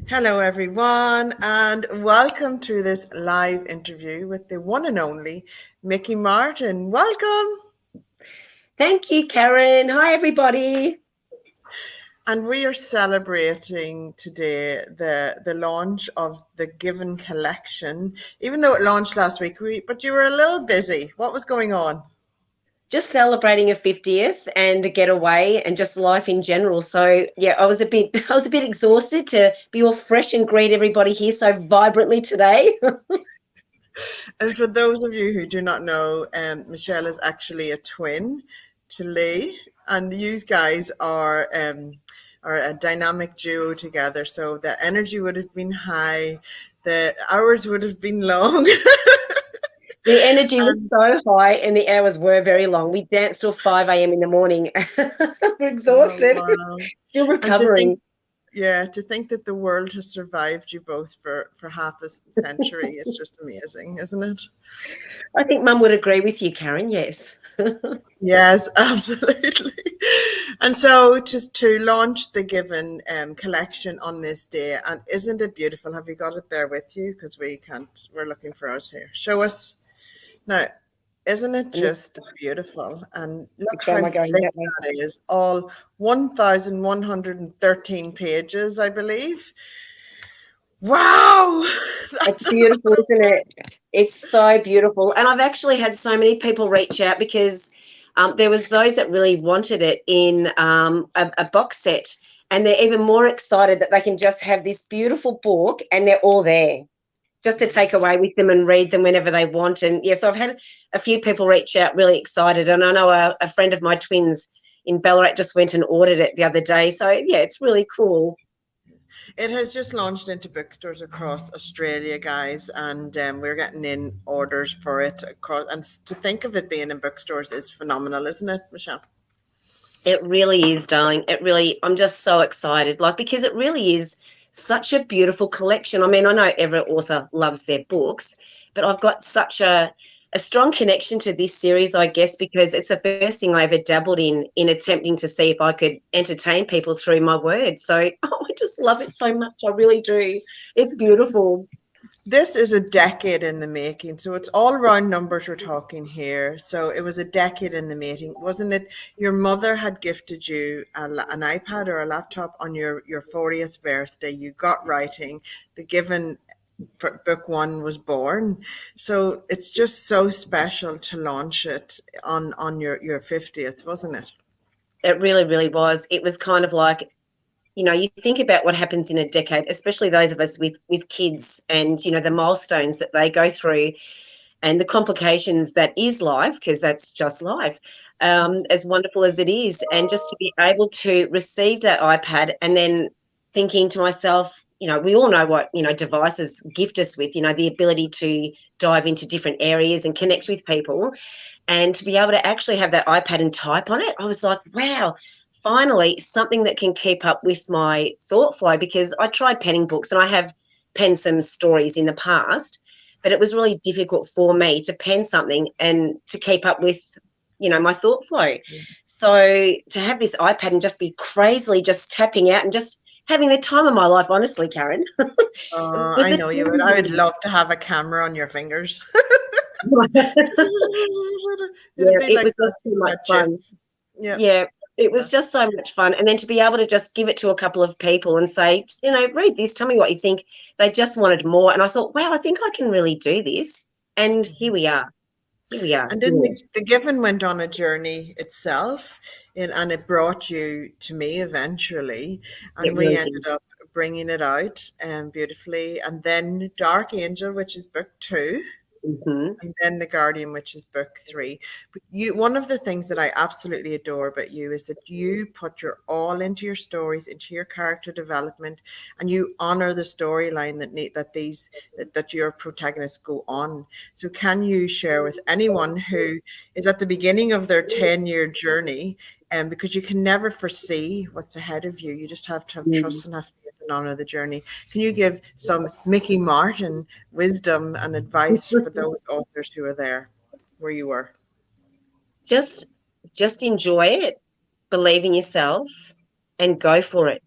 Hello, everyone, and welcome to this live interview with the one and only Mickey Martin. Welcome. Thank you, Karen. Hi, everybody. And we are celebrating today the launch of the Given collection, even though it launched last week. But you were a little busy. What was going on? Just celebrating a 50th and a getaway and just life in general. So yeah, I was a bit I was a bit exhausted to be all fresh and greet everybody here so vibrantly today. And for those of you who do not know, Michelle is actually a twin to Lee, and you guys are a dynamic duo together. So the energy would have been high, the hours would have been long. The energy was And so high and the hours were very long. We danced till 5 a.m. in the morning. We're oh exhausted, wow! still And to think, recovering. yeah, to think that the world has survived you both for half a century is just amazing, isn't it? I think Mum would agree with you, Karen. Yes. Yes, absolutely. And so to launch the Given collection on this day, and isn't it beautiful? Have you got it there with you? Because we can't, we're looking for ours here. Show us. Now, isn't it And just beautiful? And look which way how am I going thick that way? that is. All 1,113 pages, I believe. Wow! It's That's a beautiful, lot of isn't work. it? It's so beautiful. And I've actually had so many people reach out because there was those that really wanted it in a box set. And they're even more excited that they can just have this beautiful book and they're all there just to take away with them and read them whenever they want. And yes, I've had a few people reach out really excited. And I know a friend of my twins in Ballarat just went and ordered it the other day. So yeah, it's really cool. It has just launched into bookstores across Australia, guys, and we're getting in orders for it across. And to think of it being in bookstores is phenomenal, isn't it, Michelle? It really is, darling. It really, I'm just so excited, like, because it really is such a beautiful collection. I mean, I know every author loves their books, but I've got such a strong connection to this series, I guess, because it's the first thing I ever dabbled in attempting to see if I could entertain people through my words. So, oh, I just love it so much. I really do. It's beautiful. This is a decade in the making, so it's all round numbers we're talking here. So it was a decade in the making, wasn't it? Your mother had gifted you an iPad or a laptop on your 40th birthday. You got writing. The Given for book one was born. So it's just so special to launch it on your 50th, wasn't it? It really, really was. It was kind of like, you think about what happens in a decade, especially those of us with kids and, the milestones that they go through and the complications that is life, because that's just life, as wonderful as it is. And just to be able to receive that iPad and then thinking to myself, we all know what, devices gift us with, the ability to dive into different areas and connect with people. And to be able to actually have that iPad and type on it, I was like, wow, finally something that can keep up with my thought flow, because I tried penning books and I have penned some stories in the past, but it was really difficult for me to pen something and to keep up with, my thought flow. So to have this iPad and just be crazily just tapping out and just having the time of my life, honestly, Karen, Oh, was I a know you would. I would dream. love to have a camera on your fingers. It'd Yeah, be it like was just too much that GIF. fun. Yep. Yeah, it was just so much fun. And then to be able to just give it to a couple of people and say, read this, tell me what you think. They just wanted more. And I thought, wow, I think I can really do this. And here we are. Here we are And then doing it. the Given went on a journey itself, and it brought you to me eventually, It and we really ended did. up bringing it out beautifully. And then Dark Angel, which is book two, Hmm. and then The Guardian, which is book three. But one of the things that I absolutely adore about you is that you put your all into your stories, into your character development, and you honor the storyline that your protagonists go on. So, can you share with anyone who is at the beginning of their 10-year journey? Because you can never foresee what's ahead of you. You just have to have Mm. trust and have faith and honor the journey. Can you give some Mickey Martin wisdom and advice for those authors who are there where you were? Just just enjoy it, believe in yourself, and go for it.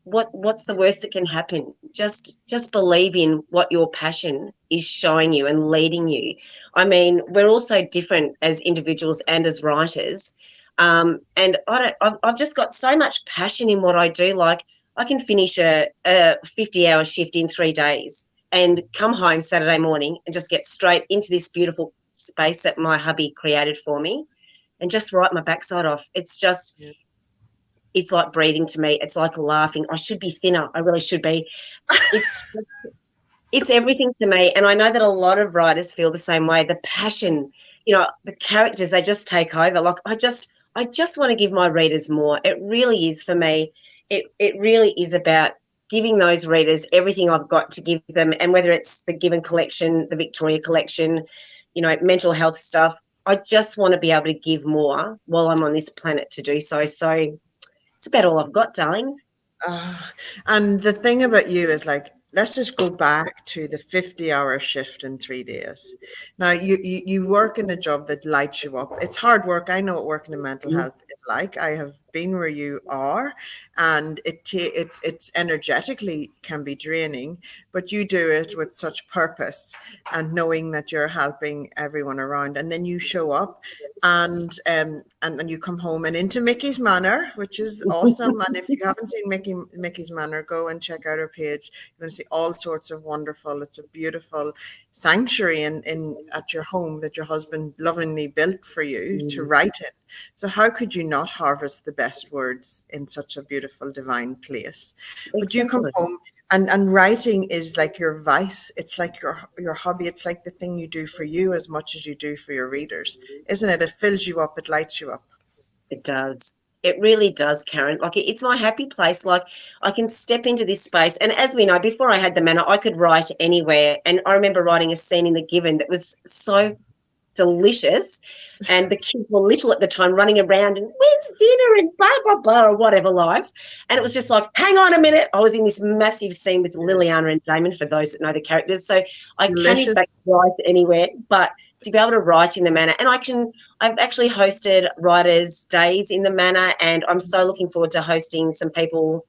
what's the worst that can happen? Just believe in what your passion is showing you and leading you. I mean, we're all so different as individuals and as writers. And I've just got so much passion in what I do. Like, I can finish a 50-hour shift in 3 days and come home Saturday morning and just get straight into this beautiful space that my hubby created for me and just write my backside off. It's like breathing to me. It's like laughing. I should be thinner. I really should be. It's it's everything to me. And I know that a lot of writers feel the same way. The passion, the characters, they just take over. Like, I just want to give my readers more. It really is for me. It really is about giving those readers everything I've got to give them. And whether it's the Given collection, the Victoria collection, mental health stuff, I just want to be able to give more while I'm on this planet to do so. So it's about all I've got, darling. Uh, and the thing about you is like, let's just go back to the 50-hour shift in 3 days. Now, you work in a job that lights you up. It's hard work. I know what working in mental health is like. I have been where you are, and it's energetically can be draining, but you do it with such purpose and knowing that you're helping everyone around. And then you show up and you come home and into Mickey's Manor, which is awesome. And if you haven't seen Mickey's Manor, go and check out her page. You're going to see all sorts of wonderful. It's a beautiful sanctuary in at your home that your husband lovingly built for you to write in. So how could you not harvest the best words in such a beautiful divine place? But you come Exactly. home and writing is like your vice. It's like your hobby. It's like the thing you do for you as much as you do for your readers, isn't it? It fills you up. It lights you up. It does. It really does, Karen. Like, it's my happy place. Like, I can step into this space. And as we know, before I had the manor, I could write anywhere. And I remember writing a scene in The Given that was so delicious. And the kids were little at the time, running around and when's dinner and blah, blah, blah, or whatever life. And it was just like, hang on a minute. I was in this massive scene with Liliana and Damon, for those that know the characters. So I can, in fact, Delicious. write anywhere. But to be able to write in the manor, and I've actually hosted writers' days in the manor, and I'm so looking forward to hosting some people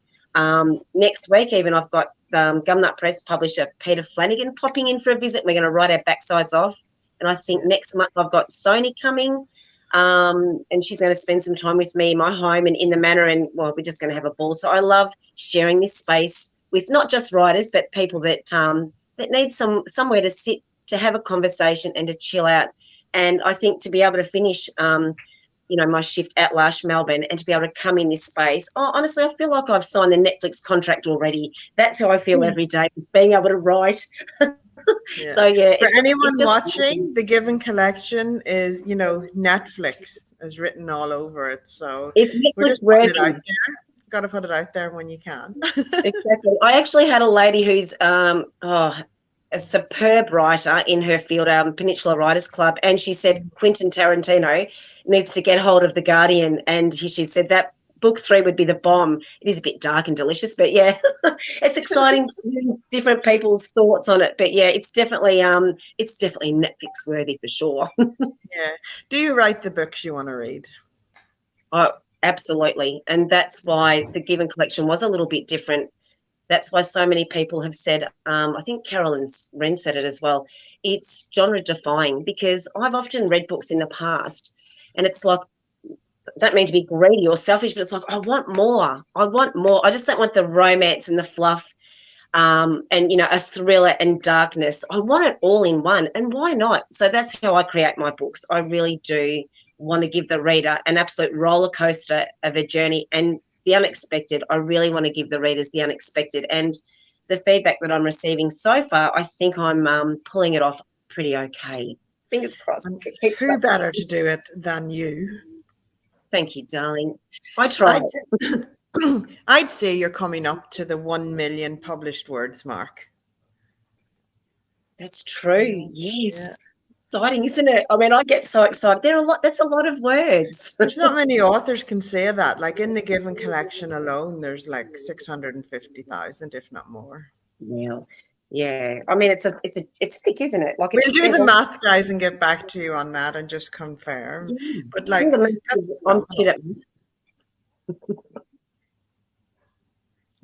next week. Even I've got Gumnut Press publisher Peter Flanagan popping in for a visit. We're going to write our backsides off. And I think next month I've got Sony coming, and she's going to spend some time with me in my home and in the manor, and, well, we're just going to have a ball. So I love sharing this space with not just writers, but people that need somewhere to sit, to have a conversation and to chill out. And I think to be able to finish, my shift at Lash Melbourne, and to be able to come in this space, honestly, I feel like I've signed the Netflix contract already. That's how I feel every day, being able to write. Yeah. So yeah, For it's anyone just watching, the Given collection is, Netflix is written all over it. So it's we're Netflix just putting it out worthy. there. Got to put it out there when you can. Exactly. I actually had a lady who's a superb writer in her field, Peninsula Writers Club, and she said Quentin Tarantino needs to get hold of The Guardian, and she said that book 3 would be the bomb. It is a bit dark and delicious, but yeah, it's exciting hearing different people's thoughts on it. But yeah, it's definitely Netflix worthy for sure. Yeah. Do you write the books you want to read? Oh, absolutely, and that's why the Given collection was a little bit different. That's why so many people have said, I think Carolyn Wren said it as well, it's genre defying, because I've often read books in the past and it's like, I don't mean to be greedy or selfish, but it's like, I want more. I want more. I just don't want the romance and the fluff, and, a thriller and darkness. I want it all in one. And why not? So that's how I create my books. I really do want to give the reader an absolute roller coaster of a journey, and the unexpected. I really want to give the readers the unexpected. And the feedback that I'm receiving so far, I think I'm pulling it off pretty okay. Fingers crossed. And It keeps who up. better to do it than you? Thank you, darling. I try. I'd say, I'd say you're coming up to the 1 million published words mark. That's true. Yeah. Yes. Exciting, isn't it? I mean, I get so excited. That's a lot of words. There's not many authors can say that. Like in the Given collection alone, there's like 650,000, if not more. Yeah. Yeah. I mean, it's thick, isn't it? Like, We'll do there's the a math, guys, and get back to you on that and just confirm. But all the like, that's messages. I'm shit phenomenal.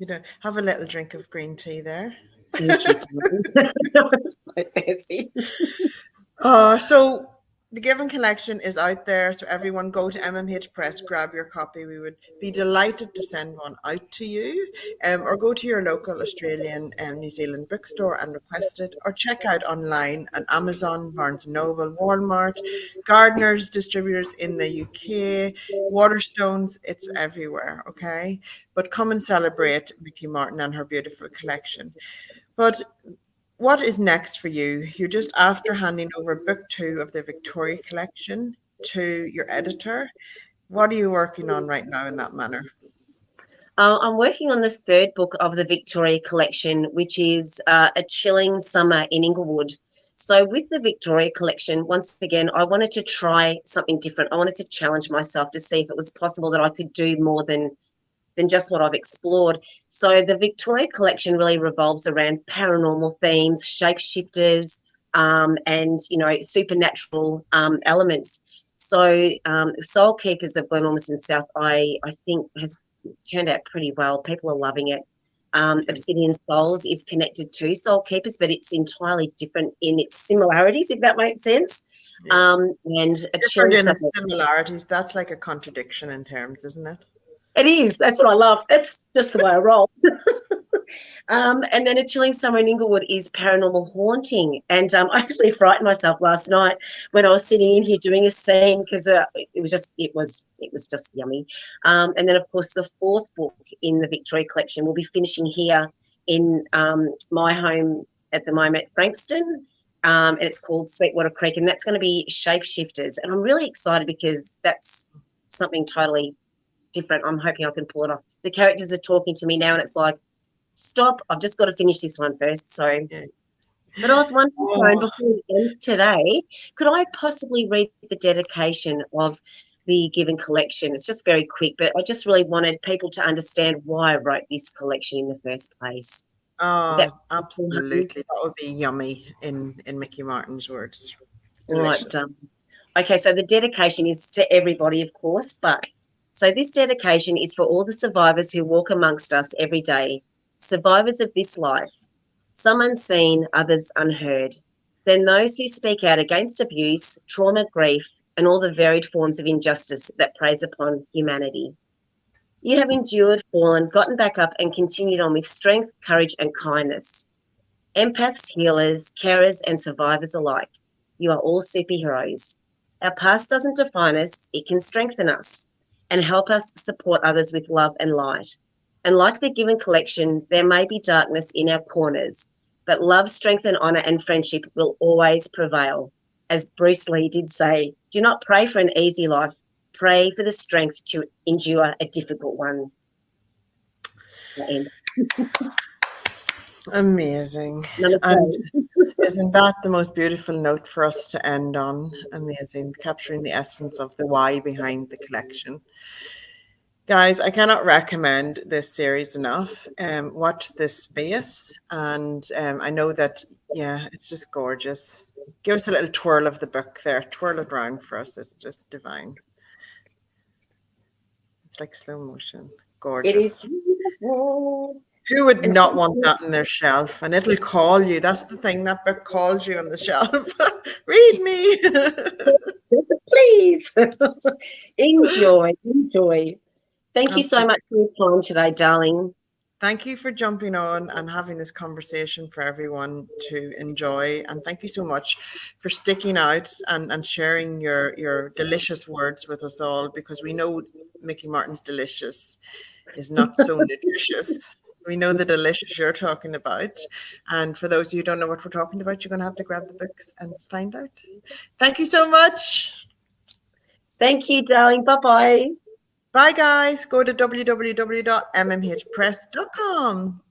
at. You know, have a little drink of green tea there. Thank you, darling. I'm so thirsty. So the Given Collection is out there. So everyone go to MMH Press, grab your copy. We would be delighted to send one out to you, or go to your local Australian and New Zealand bookstore and request it, or check out online at Amazon, Barnes& Noble, Walmart, Gardeners, distributors in the UK, Waterstones. It's everywhere, okay? But come and celebrate Mickey Martin and her beautiful collection. But what is next for you? You're just after handing over book 2 of the Victoria collection to your editor. What are you working on right now in that manner? I'm working on the third book of the Victoria collection, which is A Chilling Summer in Inglewood. So with the Victoria collection, once again, I wanted to try something different. I wanted to challenge myself to see if it was possible that I could do more than just what I've explored. So the Victoria collection really revolves around paranormal themes, shapeshifters, and supernatural elements. So Soul Keepers of Glenormand South, I think has turned out pretty well. People are loving it. Obsidian Souls is connected to Soul Keepers, but it's entirely different in its similarities, if that makes sense. Yeah. And A Different Chilling in Summer. its similarities. That's like a contradiction in terms, isn't it? It is. That's what I love. That's just the way I roll. And then A Chilling Summer in Inglewood is paranormal haunting. And I actually frightened myself last night when I was sitting in here doing a scene because it was just yummy. And then of course the fourth book in the Victoria collection will be finishing here in my home at the moment, Frankston. And it's called Sweetwater Creek, and that's going to be Shapeshifters. And I'm really excited because that's something totally different. I'm hoping I can pull it off. The characters are talking to me now, and it's like, stop, I've just got to finish this one first. So, Yeah. but I was wondering, Karen, Oh, before we end today, could I possibly read the dedication of the Given collection? It's just very quick, but I just really wanted people to understand why I wrote this collection in the first place. Would that be absolutely. That would be yummy in Mickey Martin's words. right? Delicious. Okay, so the dedication is to everybody, of course, but so this dedication is for all the survivors who walk amongst us every day, survivors of this life, some unseen, others unheard. Then those who speak out against abuse, trauma, grief, and all the varied forms of injustice that preys upon humanity. You have endured, fallen, gotten back up, and continued on with strength, courage, and kindness. Empaths, healers, carers, and survivors alike, you are all superheroes. Our past doesn't define us, it can strengthen us and help us support others with love and light. And like the Given collection, there may be darkness in our corners, but love, strength, and honour and friendship will always prevail. As Bruce Lee did say, do not pray for an easy life, pray for the strength to endure a difficult one. Amazing. And Namaste. isn't that the most beautiful note for us to end on? Amazing. Capturing the essence of the why behind the collection. Guys, I cannot recommend this series enough. Watch this space. And I know that, yeah, it's just gorgeous. Give us a little twirl of the book there. Twirl it around for us. It's just divine. It's like slow motion. It is Gorgeous. beautiful. Who would And not want that in their shelf? And it'll call you. That's the thing. That book calls you on the shelf. Read me. please enjoy. Thank you so Absolutely. much for your time today, darling. Thank you for jumping on and having this conversation for everyone to enjoy. And thank you so much for sticking out and sharing your delicious words with us all, because we know Mickey Martin's delicious is not so nutritious. We know the delicious you're talking about. And for those of you who don't know what we're talking about, you're going to have to grab the books and find out. Thank you so much. Thank you, darling. Bye-bye. Bye, guys. Go to www.mmhpress.com.